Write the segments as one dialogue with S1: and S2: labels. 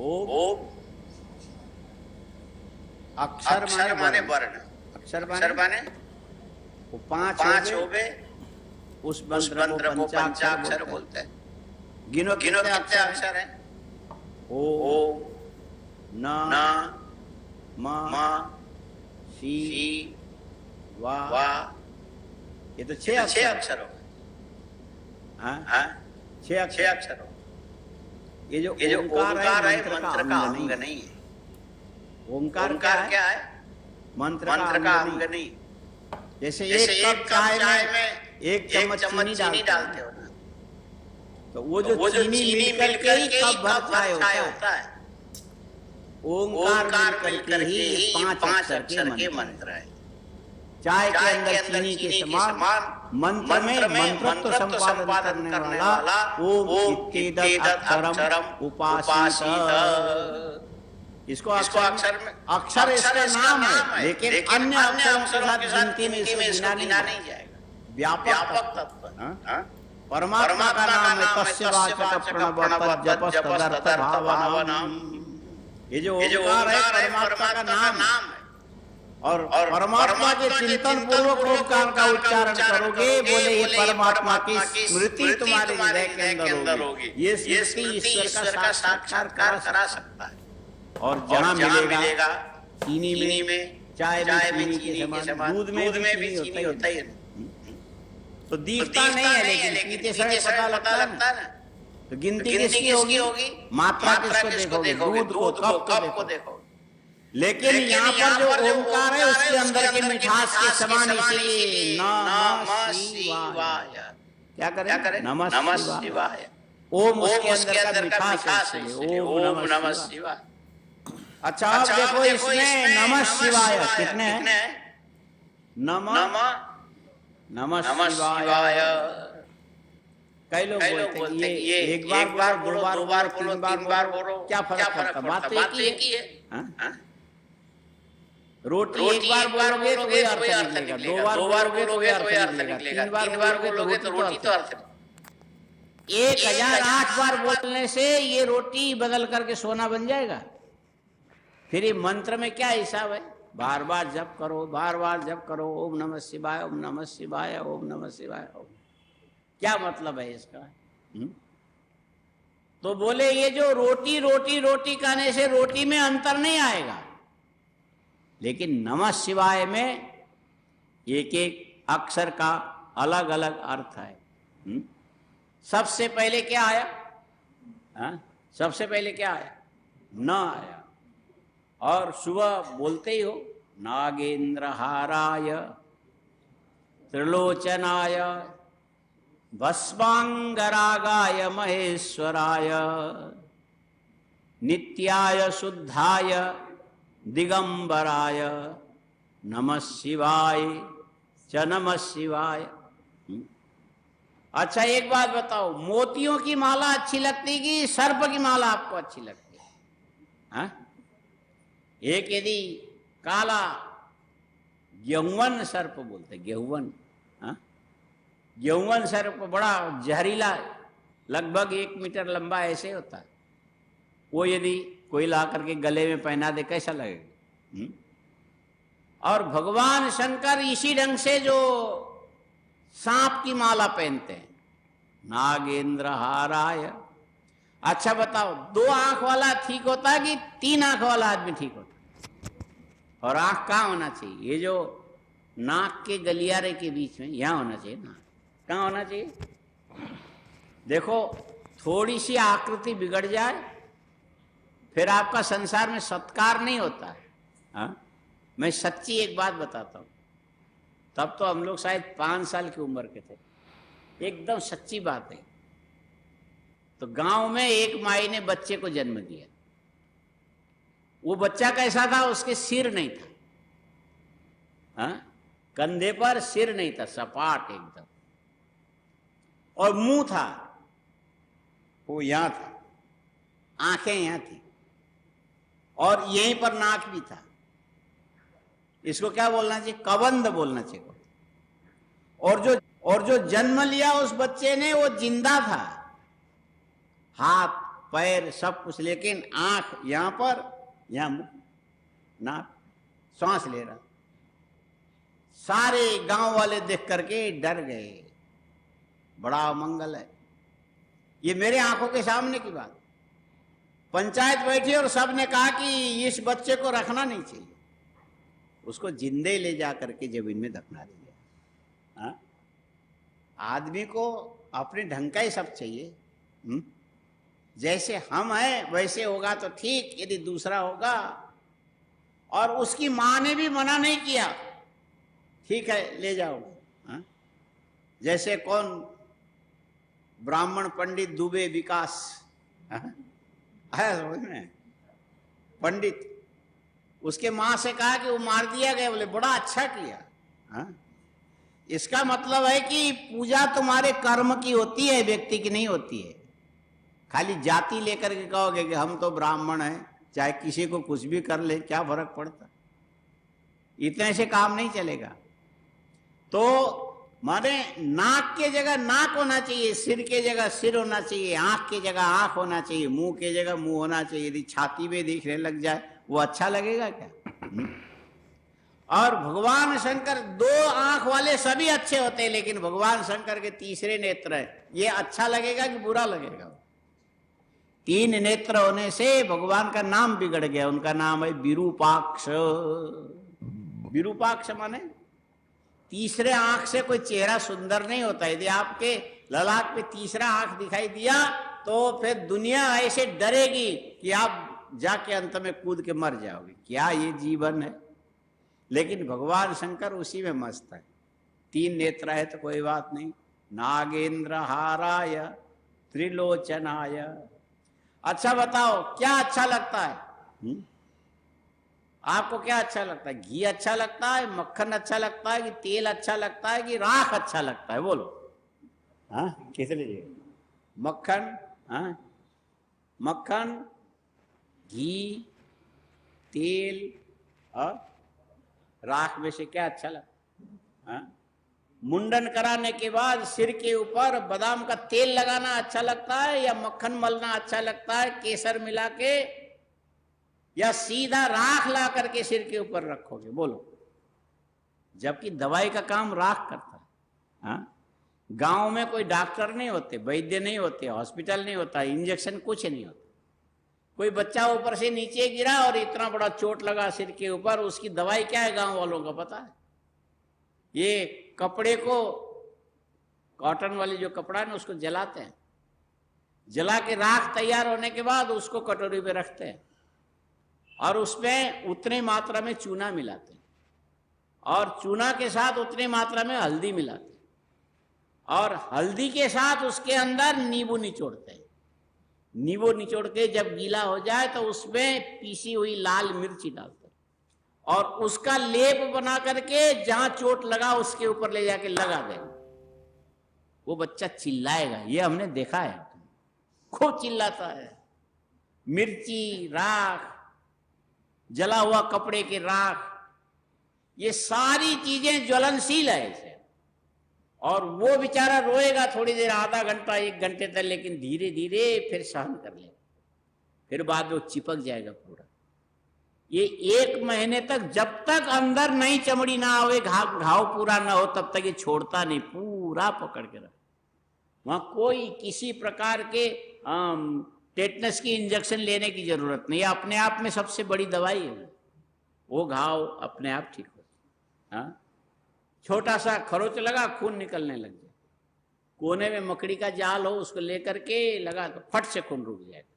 S1: ओम
S2: अक्षर माने वर्ण,
S1: अक्षर
S2: माने
S1: वो पांच हो गए। उस मंत्र को पंचाक्षर बोलते हैं। गिनो
S2: कितने अक्षर हैं?
S1: ओम, न, म, सी, वा। ये तो 6
S2: अक्षर हो गए।
S1: हाँ, 6
S2: अक्षर हो।
S1: ये जो ओंकार है मंत्र का अंग नहीं है। ओंकार क्या है? मंत्र का अंग नहीं। जैसे एक कप चाय में 1 चम्मच चीनी डालते हो ना, तो वो जो चीनी मिल करके ही कप भर चाय होता है। ओंकार मिल करके ही 5 अक्षर के मंत्र है। चाय के अंदर चीनी के समान मंत्र में मंत्रत्व संपादन करने वाला ओम इत्येतत् अक्षरम उपासित। इसको अक्षर इसका नाम है, लेकिन अन्य अक्षरों के साथ गिनती में इसको गिना नहीं जाएगा। व्यापक तत्व परमात्मा का नाम है। तस्य वाचक प्रणव तज्जपस् तदर्थ भावनम। ये जो ओंकार है परमात्मा का नाम है। और परमात्मा के चिंतन पूर्वक ओंकार का उच्चारण करोगे, बोले ये परमात्मा की स्मृति तुम्हारे हृदय के अंदर होगी। ये स्मृति ईश्वर का साक्षात्कार करा सकता है। और जहाँ मिलेगा चीनी में, चाय में चीनी के समान, दूध में भी चीनी होता ही है। तो दिखता नहीं है, लेकिन पीते समय पता लगता है ना। तो गिनती किसकी होगी? मात्रा किसको देखोगे? दूध को, कप को देखोगे। लेकिन यहाँ पर जो ओंकार है उसके अंदर की मिठास के समान, इसीलिए नमः शिवाय। क्या करें? नमः शिवाय। ओम उसके अंदर का मिठास है, ओम नमः शिवाय। अच्छा, अब देखो इसमें नमः शिवाय कितने हैं? नमः शिवाय। कई लोग बोलते हैं ये एक बार बोलो, 2 बार बोलो, 3 बार बोलो, क्या फर्क पड़ता? बात तो एक ही है। रोटी एक बार बोलोगे तो कोई अर्थ निकलेगा, 2 बार बोलोगे तो कोई अर्थ निकलेगा, 3 बार बोलोगे तो रोटी तो अर्थ। 1008 बार बोलने से ये रोटी बदल करके सोना बन जाएगा? फिर ये मंत्र में क्या हिसाब है? बार बार जप करो, बार बार जप करो, ओम नमः शिवाय, ओम नमः शिवाय, ओम नमः शिवाय। क्या मतलब है इसका? तो बोले ये जो रोटी कहने से रोटी में अंतर नहीं आएगा, लेकिन नमः शिवाय में एक एक अक्षर का अलग अलग अर्थ है। सबसे पहले क्या आया? सबसे पहले क्या आया? न आया। और सुबह बोलते ही हो, नागेंद्रहाराय त्रिलोचनाय भस्मांगरागाय महेश्वराय नित्याय शुद्धाय दिगंबराय नमः शिवाय च नमः शिवाय। अच्छा, एक बात बताओ, मोतियों की माला अच्छी लगती कि सर्प की माला आपको अच्छी लगती है? एक यदि काला गेहुवन सर्प बोलते, गेहुवन सर्प बड़ा जहरीला, लगभग 1 मीटर लंबा ऐसे होता है। वो यदि कोई ला करके गले में पहना दे, कैसा लगेगा? और भगवान शंकर इसी ढंग से जो सांप की माला पहनते हैं, नागेंद्र हाराय। अच्छा बताओ, 2 आंख वाला ठीक होता है कि 3 आंख वाला आदमी ठीक होता है? और आंख कहाँ होना चाहिए? ये जो नाक के गलियारे के बीच में, यहाँ होना चाहिए ना। कहाँ होना चाहिए? देखो, थोड़ी सी आकृति बिगड़ जाए फिर आपका संसार में सत्कार नहीं होता है। मैं सच्ची एक बात बताता हूँ, तब तो हम लोग शायद 5 साल की उम्र के थे, एकदम सच्ची बात है। तो गांव में एक माई ने बच्चे को जन्म दिया। वो बच्चा कैसा था? उसके सिर नहीं था, कंधे पर सिर नहीं था, सपाट एकदम, और मुंह था, वो यहां था, आंखें यहां थी, और यहीं पर नाक भी था। इसको क्या बोलना चाहिए? कबंध बोलना चाहिए। और जो जन्म लिया उस बच्चे ने, वो जिंदा था, हाथ पैर सब कुछ, लेकिन आंख यहां पर, यहां मुंह, नाक, सांस ले रहा। सारे गांव वाले देख करके डर गए। बड़ा अमंगल है ये, मेरे आंखों के सामने की बात। पंचायत बैठी और सबने कहा कि इस बच्चे को रखना नहीं चाहिए, उसको जिंदे ले जा करके जमीन में दफना दिया। हाँ? आदमी को अपने ढंग का ही सब चाहिए। जैसे हम हैं वैसे होगा तो ठीक, यदि दूसरा होगा। और उसकी मां ने भी मना नहीं किया, ठीक है ले जाओ। हाँ? जैसे कौन, ब्राह्मण पंडित दुबे विकास, आया समझ में, पंडित, उसके मां से कहा कि वो मार दिया गया, बोले बड़ा अच्छा किया। हाँ? इसका मतलब है कि पूजा तुम्हारे कर्म की होती है, व्यक्ति की नहीं होती है। खाली जाति लेकर के कहोगे कि हम तो ब्राह्मण हैं, चाहे किसी को कुछ भी कर ले, क्या फर्क पड़ता। इतने से काम नहीं चलेगा। तो माने नाक के जगह नाक होना चाहिए, सिर के जगह सिर होना चाहिए, आंख के जगह आंख होना चाहिए, मुंह के जगह मुंह होना चाहिए। यदि छाती में दिखने लग जाए वो अच्छा लगेगा क्या? और भगवान शंकर, दो आंख वाले सभी अच्छे होते हैं, लेकिन भगवान शंकर के तीसरे नेत्र है, ये अच्छा लगेगा कि बुरा लगेगा? तीन नेत्र होने से भगवान का नाम बिगड़ गया। उनका नाम है विरूपाक्ष। विरूपाक्ष माने तीसरे आंख से कोई चेहरा सुंदर नहीं होता। यदि आपके ललाट पे तीसरा आंख दिखाई दिया तो फिर दुनिया ऐसे डरेगी कि आप जाके अंत में कूद के मर जाओगे। क्या ये जीवन है? लेकिन भगवान शंकर उसी में मस्त है। तीन नेत्र है तो कोई बात नहीं। नागेंद्र हाराय त्रिलोचनाय। अच्छा बताओ क्या अच्छा लगता है? आपको क्या अच्छा लगता है? घी अच्छा लगता है, मक्खन अच्छा लगता है, कि तेल अच्छा लगता है, कि राख अच्छा लगता है? बोलो। हाँ किस लिए? मक्खन, हाँ मक्खन, घी, तेल और राख में से क्या अच्छा लगता है? हाँ? मुंडन कराने के बाद सिर के ऊपर बादाम का तेल लगाना अच्छा लगता है, या मक्खन मलना अच्छा लगता है केसर मिला के, या सीधा राख ला करके सिर के ऊपर रखोगे? बोलो। जबकि दवाई का काम राख करता है। हाँ? गांव में कोई डॉक्टर नहीं होते, वैद्य नहीं होते, हॉस्पिटल नहीं होता, इंजेक्शन कुछ नहीं होता। कोई बच्चा ऊपर से नीचे गिरा और इतना बड़ा चोट लगा सिर के ऊपर, उसकी दवाई क्या है गांव वालों को पता है? ये कपड़े को, कॉटन वाली जो कपड़ा है ना, उसको जलाते हैं, जला के राख तैयार होने के बाद उसको कटोरी पे रखते हैं और उसमें उतनी मात्रा में चूना मिलाते हैं, और चूना के साथ उतनी मात्रा में हल्दी मिलाते हैं, और हल्दी के साथ उसके अंदर नींबू निचोड़ते हैं। नींबू निचोड़ के जब गीला हो जाए तो उसमें पीसी हुई लाल मिर्ची डालते हैं, और उसका लेप बना करके जहां चोट लगा उसके ऊपर ले जाके लगा देंगे। वो बच्चा चिल्लाएगा, ये हमने देखा है, खूब चिल्लाता है। मिर्ची, राख, जला हुआ कपड़े के राख, ये सारी चीजें ज्वलनशील है इसे। और वो बेचारा रोएगा थोड़ी देर, आधा घंटा, एक घंटे तक, लेकिन धीरे धीरे फिर सहन कर लेगा, फिर बाद में वो चिपक जाएगा पूरा। ये 1 महीने तक, जब तक अंदर नई चमड़ी ना आवे, घाव पूरा ना हो, तब तक ये छोड़ता नहीं, पूरा पकड़ के रख। वहां कोई किसी प्रकार के टेटनस की इंजेक्शन लेने की जरूरत नहीं है। अपने आप में सबसे बड़ी दवाई है वो, घाव अपने आप ठीक होता। हाँ, छोटा सा खरोच लगा, खून निकलने लग जाए, कोने में मकड़ी का जाल हो, उसको लेकर के लगा तो फट से खून रुक जाएगा।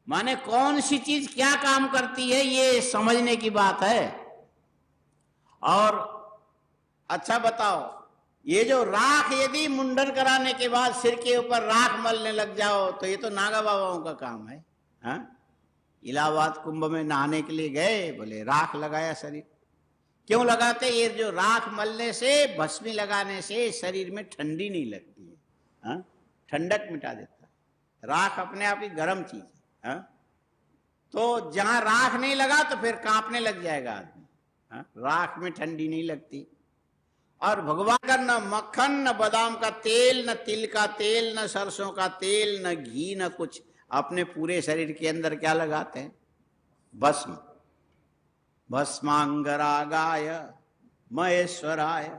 S1: माने कौन सी चीज क्या काम करती है ये समझने की बात है। और अच्छा बताओ, ये जो राख यदि मुंडन कराने के बाद सिर के ऊपर राख मलने लग जाओ तो ये तो नागा बाबाओं का काम है। हाँ? इलाहाबाद कुंभ में नहाने के लिए गए, बोले राख लगाया शरीर। क्यों लगाते? ये जो राख मलने से, भस्मी लगाने से शरीर में ठंडी नहीं लगती है। हाँ? ठंडक मिटा देता है। राख अपने आप ही गर्म चीज है। हाँ? तो जहां राख नहीं लगा तो फिर कांपने लग जाएगा आदमी। हाँ? राख में ठंडी नहीं लगती। और भगवान का न मक्खन, न बादाम का तेल, न तिल का तेल, न सरसों का तेल, न घी, न कुछ, अपने पूरे शरीर के अंदर क्या लगाते हैं? भस्म। भस्मांगरागाय महेश्वराय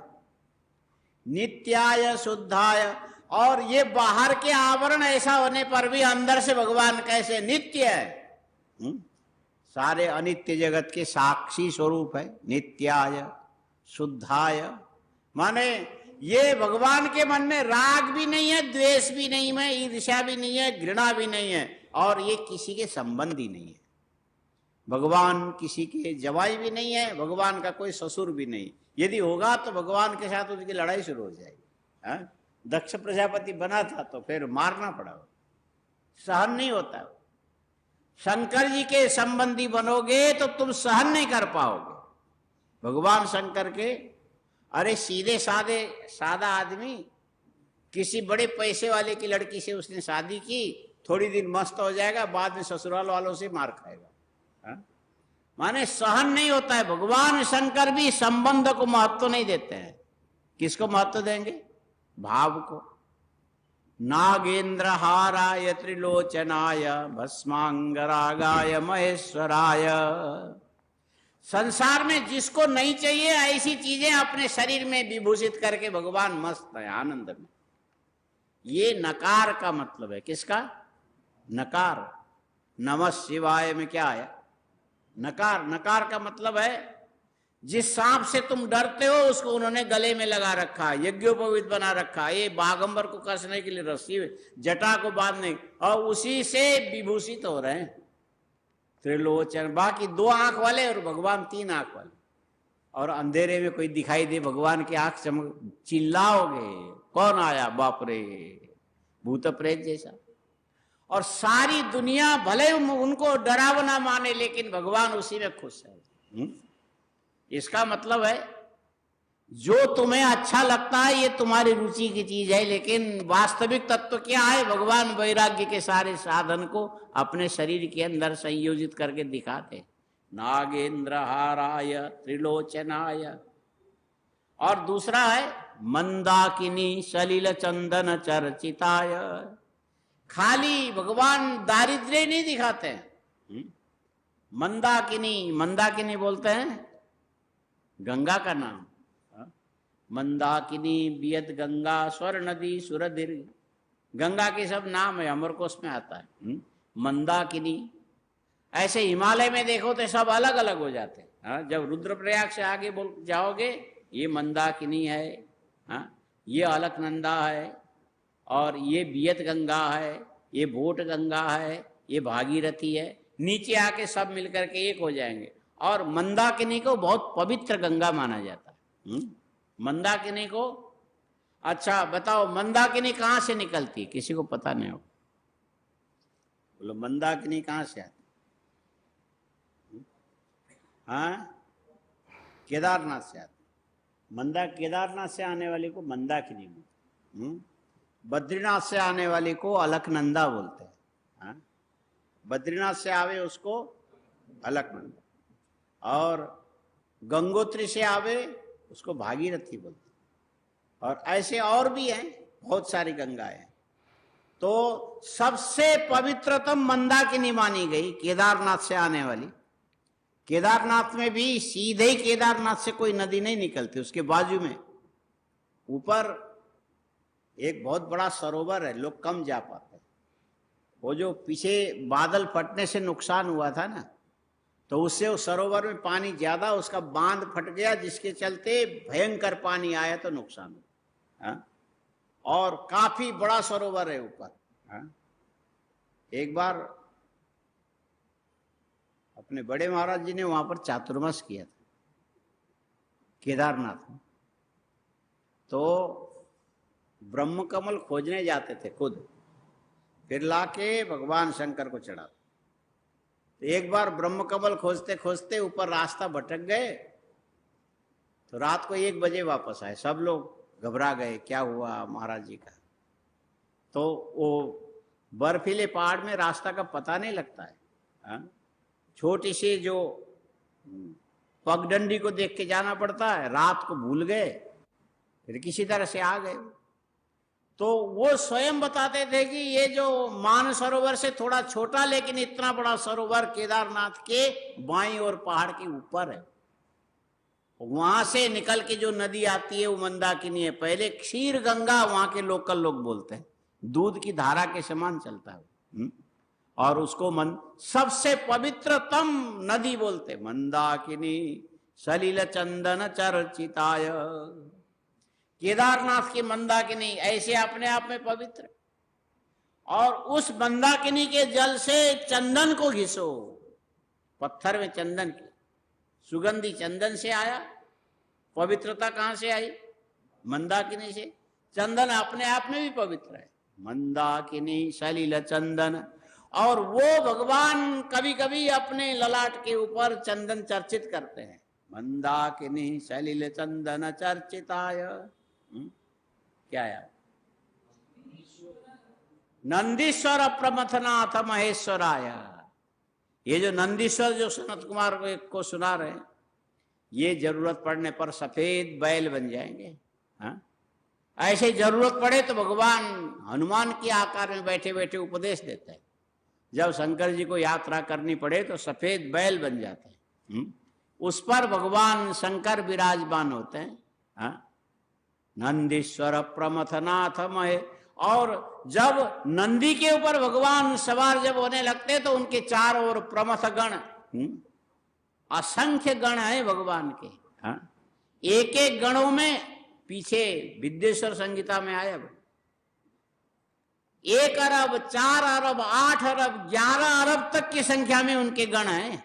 S1: नित्याय शुद्धाय। और ये बाहर के आवरण ऐसा होने पर भी अंदर से भगवान कैसे नित्य है? सारे अनित्य जगत के साक्षी स्वरूप है। नित्याय शुद्धाय माने ये भगवान के मन में राग भी नहीं है, द्वेष भी नहीं है, ईर्ष्या भी नहीं है, घृणा भी नहीं है, और ये किसी के संबंधी नहीं है। भगवान किसी के जवाई भी नहीं है, भगवान का कोई ससुर भी नहीं। यदि होगा तो भगवान के साथ उसकी लड़ाई शुरू हो जाएगी। दक्ष प्रजापति बना था तो फिर मारना पड़ा, सहन नहीं होता। शंकर जी के संबंधी बनोगे तो तुम सहन नहीं कर पाओगे। भगवान शंकर के, अरे सीधे सादा आदमी, किसी बड़े पैसे वाले की लड़की से उसने शादी की, थोड़ी दिन मस्त हो जाएगा, बाद में ससुराल वालों से मार खाएगा। माने सहन नहीं होता है। भगवान शंकर भी संबंध को महत्व नहीं देते हैं। किसको महत्व देंगे? भाव को। नागेंद्र हाराय त्रिलोचनाय भस्मांगरागाय महेश्वराय। संसार में जिसको नहीं चाहिए ऐसी चीजें अपने शरीर में विभूषित करके भगवान मस्त है, आनंद में। ये नकार का मतलब है। किसका? नकार। नमः शिवाय में क्या है? नकार। नकार का मतलब है जिस सांप से तुम डरते हो उसको उन्होंने गले में लगा रखा, यज्ञोपवीत बना रखा, ये बागंबर को कसने के लिए रस्सी, जटा को बांधने, और उसी से विभूषित हो रहे हैं। त्रिलोचन, बाकी 2 आंख वाले और भगवान 3 आंख वाले। और अंधेरे में कोई दिखाई दे, भगवान की आंख चमक, चिल्लाओगे कौन आया, बाप रे, भूत प्रेत जैसा। और सारी दुनिया भले उनको डरावना माने, लेकिन भगवान उसी में खुश है। इसका मतलब है जो तुम्हें अच्छा लगता है ये तुम्हारी रुचि की चीज है, लेकिन वास्तविक तत्व क्या है? भगवान वैराग्य के सारे साधन को अपने शरीर के अंदर संयोजित करके दिखाते। नागेंद्र हाराय त्रिलोचनाय। और दूसरा है मंदाकिनी सलिल चंदन चर्चिताय। खाली भगवान दारिद्र्य नहीं दिखाते हैं। मंदाकिनी, मंदाकिनी बोलते हैं गंगा का नाम। मंदाकिनी, बियत गंगा, स्वर नदी, सुरधिर, गंगा के सब नाम है, अमरकोश में आता है। मंदाकिनी। ऐसे हिमालय में देखो तो सब अलग अलग हो जाते हैं। जब रुद्रप्रयाग से आगे बोल जाओगे, ये मंदाकिनी है, ये अलकनंदा है, और ये बियत गंगा है, ये भोट गंगा है, ये भागीरथी है। नीचे आके सब मिलकर के एक हो जाएंगे। और मंदाकिनी को बहुत पवित्र गंगा माना जाता है। मंदाकिनी को, अच्छा बताओ मंदाकिनी कहाँ से निकलती है? किसी को पता नहीं हो? बोलो मंदाकिनी कहाँ से आती? हाँ, केदारनाथ से आती। केदारनाथ से आने वाले को मंदाकिनी बोलते। बद्रीनाथ से आने वाले को अलकनंदा बोलते हैं। बद्रीनाथ से आवे उसको अलकनंदा, और गंगोत्री से आवे उसको भागीरथी बोलते। और ऐसे और भी हैं, बहुत सारी गंगाएं हैं। तो सबसे पवित्रतम मंदाकिनी मानी गई केदारनाथ से आने वाली। केदारनाथ में भी सीधे ही केदारनाथ से कोई नदी नहीं निकलती, उसके बाजू में ऊपर एक बहुत बड़ा सरोवर है, लोग कम जा पाते। वो जो पीछे बादल फटने से नुकसान हुआ था ना, तो उससे उस सरोवर में पानी ज्यादा, उसका बांध फट गया, जिसके चलते भयंकर पानी आया तो नुकसान हुआ। और काफी बड़ा सरोवर है ऊपर। एक बार अपने बड़े महाराज जी ने वहां पर चातुर्मास किया था केदारनाथ में। तो ब्रह्म कमल खोजने जाते थे खुद, फिर लाके भगवान शंकर को चढ़ाते। तो एक बार ब्रह्म कमल खोजते खोजते ऊपर रास्ता भटक गए, तो रात को 1 बजे वापस आए। सब लोग घबरा गए, क्या हुआ महाराज जी का। तो वो बर्फीले पहाड़ में रास्ता का पता नहीं लगता है। छोटी सी जो पगडंडी को देख के जाना पड़ता है। रात को भूल गए, फिर किसी तरह से आ गए। तो वो स्वयं बताते थे कि ये जो मानसरोवर से थोड़ा छोटा लेकिन इतना बड़ा सरोवर केदारनाथ के बाईं ओर पहाड़ के ऊपर है। वहां से निकल के जो नदी आती है वो मंदाकिनी है। पहले क्षीर गंगा वहां के लोकल लोग बोलते हैं, दूध की धारा के समान चलता है। और उसको सबसे पवित्रतम नदी बोलते, मंदाकिनी सलिल चंदन चर्चिताय। केदारनाथ की मंदाकिनी ऐसे अपने आप में पवित्र, और उस मंदाकिनी के जल से चंदन को घिसो। पत्थर में चंदन की सुगंधी चंदन से आया, पवित्रता कहां से आई? मंदाकिनी से। चंदन अपने आप में भी पवित्र है, मंदाकिनी सलिल चंदन। और वो भगवान कभी कभी अपने ललाट के ऊपर चंदन चर्चित करते हैं, मंदाकिनी सलिल चंदन चर्चिताय। क्या है? नंदीश्वर प्रमथनाथ महेश्वराय। ये जो नंदीश्वर जो सनत कुमार को सुना रहे हैं, ये जरूरत पड़ने पर सफेद बैल बन जाएंगे। हाँ, ऐसे जरूरत पड़े तो भगवान हनुमान के आकार में बैठे बैठे उपदेश देते हैं। जब शंकर जी को यात्रा करनी पड़े तो सफेद बैल बन जाते हैं, उस पर भगवान शंकर विराजमान होते हैं। हाँ, नंदीश्वर प्रमथनाथ महे। और जब नंदी के ऊपर भगवान सवार जब होने लगते तो उनके चारों ओर प्रमथ गण, असंख्य गण है भगवान के। हाँ, एक एक गणों में पीछे विद्येश्वर संगीता में आया 1 अरब 4 अरब 8 अरब 11 अरब तक की संख्या में उनके गण हैं।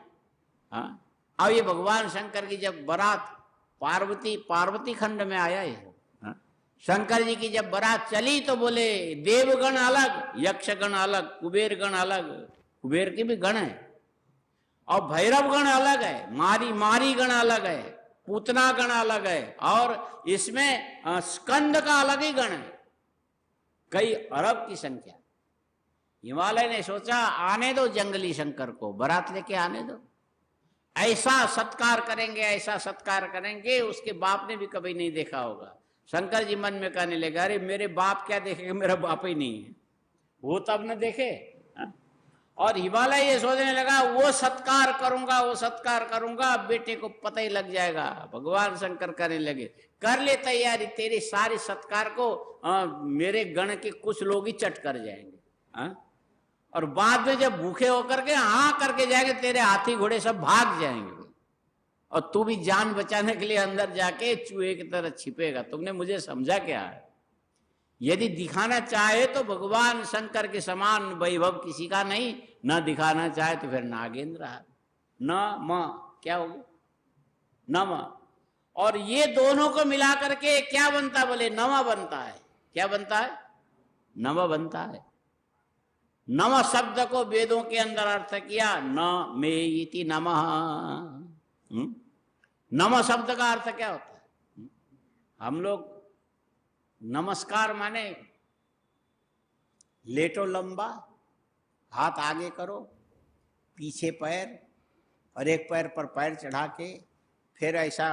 S1: हाँ, अब ये भगवान शंकर की जब बारात पार्वती खंड में आया है, शंकर जी की जब बारात चली तो बोले देवगण अलग, यक्षगण अलग, कुबेर गण अलग, कुबेर के भी गण है, और भैरव गण अलग है, मारी गण अलग है, पूतना गण अलग है, और इसमें स्कंद का अलग ही गण है। कई अरब की संख्या। हिमालय ने सोचा आने दो जंगली शंकर को, बारात लेके आने दो, ऐसा सत्कार करेंगे, ऐसा सत्कार करेंगे, उसके बाप ने भी कभी नहीं देखा होगा। शंकर जी मन में कहने लगे, अरे मेरे बाप क्या देखेंगे, मेरा बाप ही नहीं है, वो तब न देखे। और हिमालय ये सोचने लगा वो सत्कार करूंगा, बेटे को पता ही लग जाएगा। भगवान शंकर करने लगे, कर ले तैयारी, तेरी सारी सत्कार को मेरे गण के कुछ लोग ही चट कर जाएंगे। और बाद में जब भूखे होकर के हाँ करके जाएंगे, तेरे हाथी घोड़े सब भाग जाएंगे, और तू भी जान बचाने के लिए अंदर जाके चूहे की तरह छिपेगा। तुमने मुझे समझा क्या है? यदि दिखाना चाहे तो भगवान शंकर के समान वैभव किसी का नहीं, न दिखाना चाहे तो फिर नागेंद्र क्या होगा? नम। और ये दोनों को मिला करके क्या बनता है? बोले नम बनता है। क्या बनता है? नम बनता है। नम शब्द को वेदों के अंदर अर्थ किया न मे इति नमः। नम शब्द का अर्थ क्या होता है? हम लोग नमस्कार माने लेटो लंबा, हाथ आगे करो, पीछे पैर, और एक पैर पर पैर चढ़ा के फिर ऐसा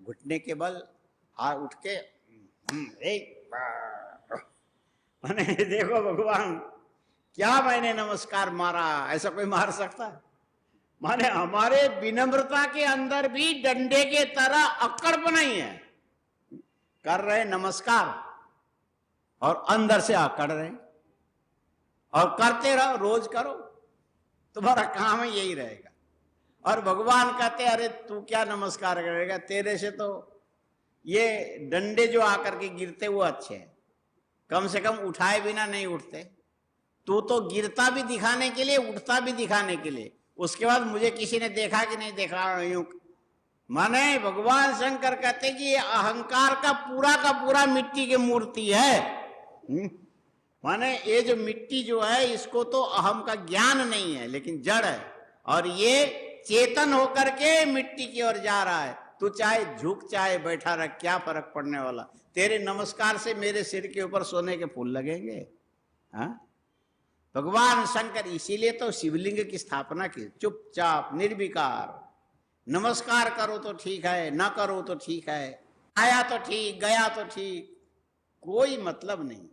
S1: घुटने के बल हाथ उठ के मैंने देखो भगवान क्या मैंने नमस्कार मारा, ऐसा कोई मार सकता है? माने हमारे विनम्रता के अंदर भी डंडे के तरह अक्कड़पन नहीं है। कर रहे नमस्कार और अंदर से अकड़ रहे, और करते रहो, रोज करो, तुम्हारा काम है यही रहेगा। और भगवान कहते अरे तू क्या नमस्कार करेगा, तेरे से तो ये डंडे जो आकर के गिरते वो अच्छे हैं, कम से कम उठाए बिना नहीं उठते। तू तो गिरता भी दिखाने के लिए, उठता भी दिखाने के लिए, उसके बाद मुझे किसी ने देखा कि नहीं देखा, यूं माने भगवान शंकर कहते कि ये अहंकार का पूरा मिट्टी की मूर्ति है। माने ये जो मिट्टी जो है इसको तो अहम का ज्ञान नहीं है, लेकिन जड़ है, और ये चेतन होकर के मिट्टी की ओर जा रहा है। तू चाहे झुक चाहे बैठा रह, क्या फर्क पड़ने वाला? तेरे नमस्कार से मेरे सिर के ऊपर सोने के फूल लगेंगे। हाँ, भगवान शंकर इसीलिए तो शिवलिंग की स्थापना की, चुपचाप निर्विकार। नमस्कार करो तो ठीक है, ना करो तो ठीक है, आया तो ठीक, गया तो ठीक, कोई मतलब नहीं।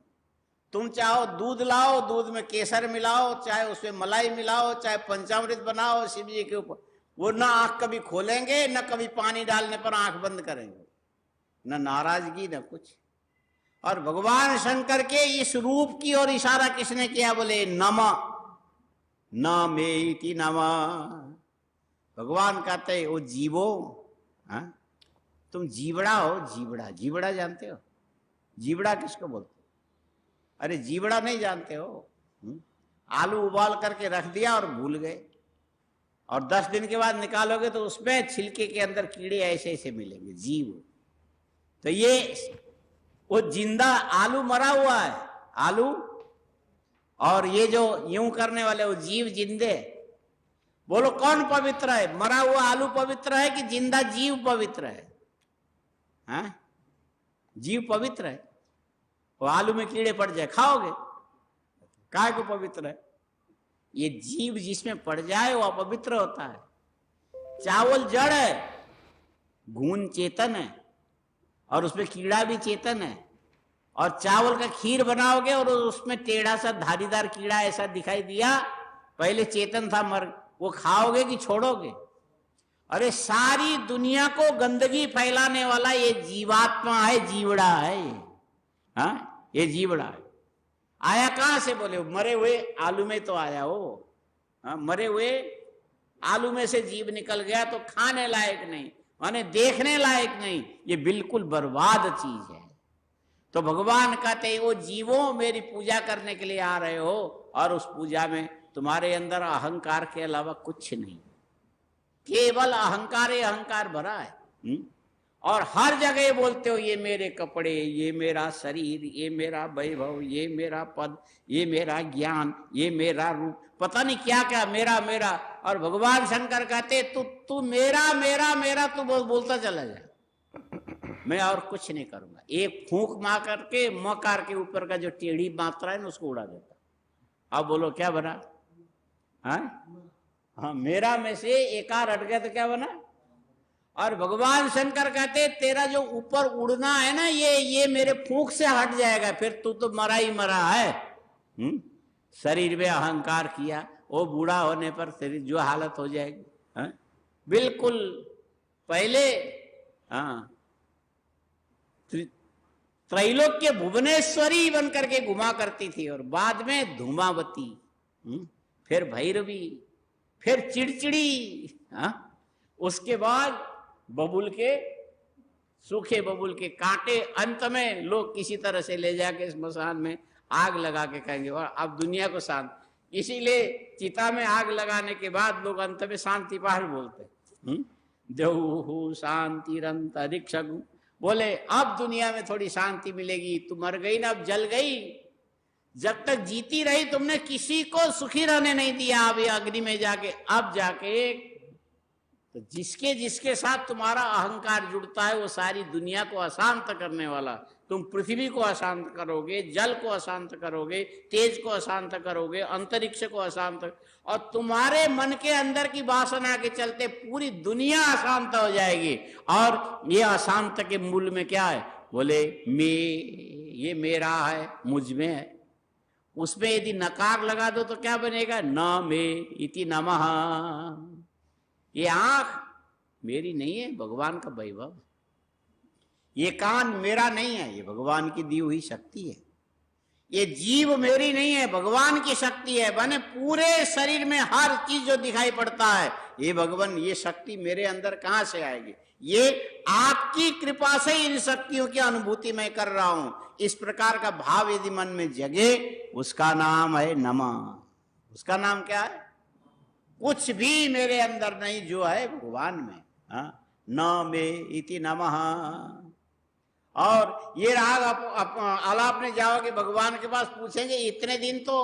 S1: तुम चाहो दूध लाओ, दूध में केसर मिलाओ, चाहे उसमें मलाई मिलाओ, चाहे पंचामृत बनाओ शिव जी के ऊपर, वो ना आंख कभी खोलेंगे, ना कभी पानी डालने पर आंख बंद करेंगे, ना नाराजगी ना कुछ। और भगवान शंकर के इस रूप की ओर इशारा किसने किया? बोले नमः न मे इति नमः। भगवान कहते हैं, ओ जीवो, हाँ तुम जीवड़ा हो। जीवड़ा, जीवड़ा जानते हो? जीवड़ा किसको बोलते? अरे जीवड़ा नहीं जानते हो? आलू उबाल करके रख दिया और भूल गए, और 10 दिन के बाद निकालोगे तो उसमें छिलके के अंदर कीड़े ऐसे ऐसे मिलेंगे, जीव। तो ये वो जिंदा आलू मरा हुआ है, आलू, और ये जो यूं करने वाले वो जीव जिंदे। बोलो कौन पवित्र है? मरा हुआ आलू पवित्र है कि जिंदा जीव पवित्र है? हाँ? जीव पवित्र है। वो आलू में कीड़े पड़ जाए खाओगे, काय को पवित्र है? ये जीव जिसमें पड़ जाए वो अपवित्र होता है। चावल जड़ है, घून चेतन है, और उसमें कीड़ा भी चेतन है। और चावल का खीर बनाओगे और उसमें टेढ़ा सा धारीदार कीड़ा ऐसा दिखाई दिया, पहले चेतन था, मर, वो खाओगे कि छोड़ोगे? अरे सारी दुनिया को गंदगी फैलाने वाला ये जीवात्मा है, जीवड़ा है ये। हाँ, ये जीवड़ा है। आया कहां से? बोले मरे हुए आलू में तो आया हो। हाँ, मरे हुए आलू में से जीव निकल गया तो खाने लायक नहीं, माने देखने लायक नहीं, ये बिल्कुल बर्बाद चीज है। तो भगवान कहते हैं, वो जीवों मेरी पूजा करने के लिए आ रहे हो, और उस पूजा में तुम्हारे अंदर अहंकार के अलावा कुछ नहीं, केवल अहंकार ही अहंकार भरा है। और हर जगह बोलते हो ये मेरे कपड़े, ये मेरा शरीर, ये मेरा वैभव, ये मेरा पद, ये मेरा ज्ञान, ये मेरा रूप, पता नहीं क्या क्या मेरा मेरा। और भगवान शंकर कहते तू मेरा मेरा मेरा तू बोलता चला जा, मैं और कुछ नहीं करूंगा। एक फूंक मार करके मकार के ऊपर का जो टेढ़ी मात्रा है ना उसको उड़ा देता। अब बोलो क्या बना? हाँ, मेरा में से एकार हट गया तो क्या बना? और भगवान शंकर कहते तेरा जो ऊपर उड़ना है ना, ये मेरे फूंक से हट जाएगा, फिर तू तो मरा ही मरा है। शरीर में अहंकार किया, वो बूढ़ा होने पर शरीर जो हालत हो जाएगी। हाँ? बिल्कुल पहले हाँ त्रैलोक्य भुवनेश्वरी बन करके घुमा करती थी, और बाद में धूमावती, फिर भैरवी, फिर चिड़चिड़ी। हाँ? उसके बाद बबुल के, सूखे बबुल के कांटे, अंत में लोग किसी तरह से ले जाके स्मशान में आग लगा के कहेंगे और अब दुनिया को शांत। इसीलिए चिता में आग लगाने के बाद लोग अंत में शांति पहाड़ बोलते। देहु शांतिरंतरिक्ष, बोले अब दुनिया में थोड़ी शांति मिलेगी। तू मर गई ना, अब जल गई। जब तक जीती रही तुमने किसी को सुखी रहने नहीं दिया। अब ये अग्नि में जाके, अब जाके तो जिसके जिसके साथ तुम्हारा अहंकार जुड़ता है वो सारी दुनिया को अशांत करने वाला। तुम पृथ्वी को अशांत करोगे, जल को अशांत करोगे, तेज को अशांत करोगे, अंतरिक्ष को अशांत, और तुम्हारे मन के अंदर की वासना के चलते पूरी दुनिया अशांत हो जाएगी। और ये अशांत के मूल में क्या है? बोले ये मेरा है, मुझ में है। उसमें यदि नकार लगा दो तो क्या बनेगा? न मे इति नमः। ये आंख मेरी नहीं है, भगवान का वैभव। ये कान मेरा नहीं है, ये भगवान की दी हुई शक्ति है। ये जीव मेरी नहीं है, भगवान की शक्ति है। माने पूरे शरीर में हर चीज जो दिखाई पड़ता है, ये भगवान, ये शक्ति मेरे अंदर कहां से आएगी? ये आपकी कृपा से इन शक्तियों की अनुभूति मैं कर रहा हूं। इस प्रकार का भाव यदि मन में जगे, उसका नाम है नमः। उसका नाम क्या है? कुछ भी मेरे अंदर नहीं, जो है भगवान में। न मे इति नमः। और ये राग आलाप में जाओगे भगवान के पास, पूछेंगे इतने दिन तो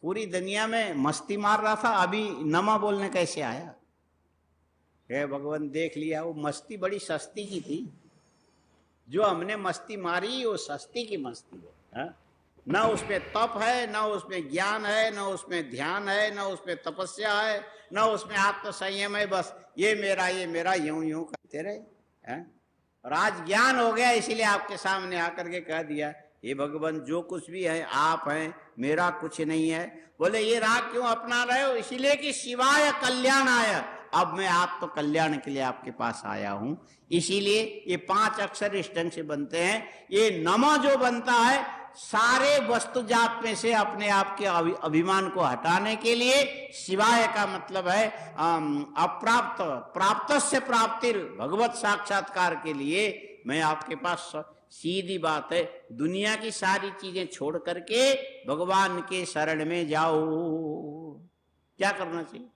S1: पूरी दुनिया में मस्ती मार रहा था, अभी नमः बोलने कैसे आया? हे भगवान देख लिया, वो मस्ती बड़ी सस्ती की थी। जो हमने मस्ती मारी वो सस्ती की मस्ती है। न उसमें तप है, न उसमें ज्ञान है, न उसमें ध्यान है, न उसमें तपस्या है, न उसमें आत्म संयम है। बस ये मेरा यूं यूं करते रहे। और आज ज्ञान हो गया, इसीलिए आपके सामने आकर के कह दिया हे भगवान जो कुछ भी है आप हैं, मेरा कुछ नहीं है। बोले ये राग क्यों अपना रहे हो? इसीलिए कि शिवाय कल्याणाय, अब मैं आत्म कल्याण के लिए आपके पास आया हूं। इसीलिए ये 5 अक्षर इस ढंग से बनते हैं। ये नमः जो बनता है सारे वस्तु जाप में से अपने आप के अभिमान को हटाने के लिए। शिवाय का मतलब है अप्राप्त, प्राप्त से प्राप्ति, भगवत साक्षात्कार के लिए मैं आपके पास। सीधी बात है, दुनिया की सारी चीजें छोड़ करके भगवान के शरण में जाओ। क्या करना चाहिए?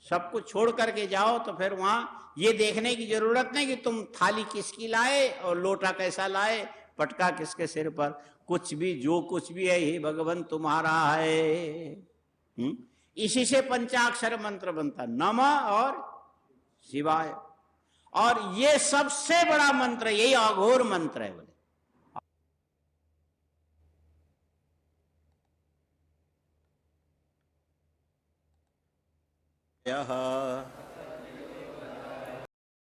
S1: सब कुछ छोड़ करके जाओ तो फिर वहां ये देखने की जरूरत नहीं कि तुम थाली किसकी लाए और लोटा कैसा लाए, पटका किसके सिर पर। कुछ भी, जो कुछ भी है हे भगवान तुम्हारा है। इसी से पंचाक्षर मंत्र बनता, नमः और शिवाय। और ये सबसे बड़ा मंत्र, यही अघोर मंत्र है। बोले यह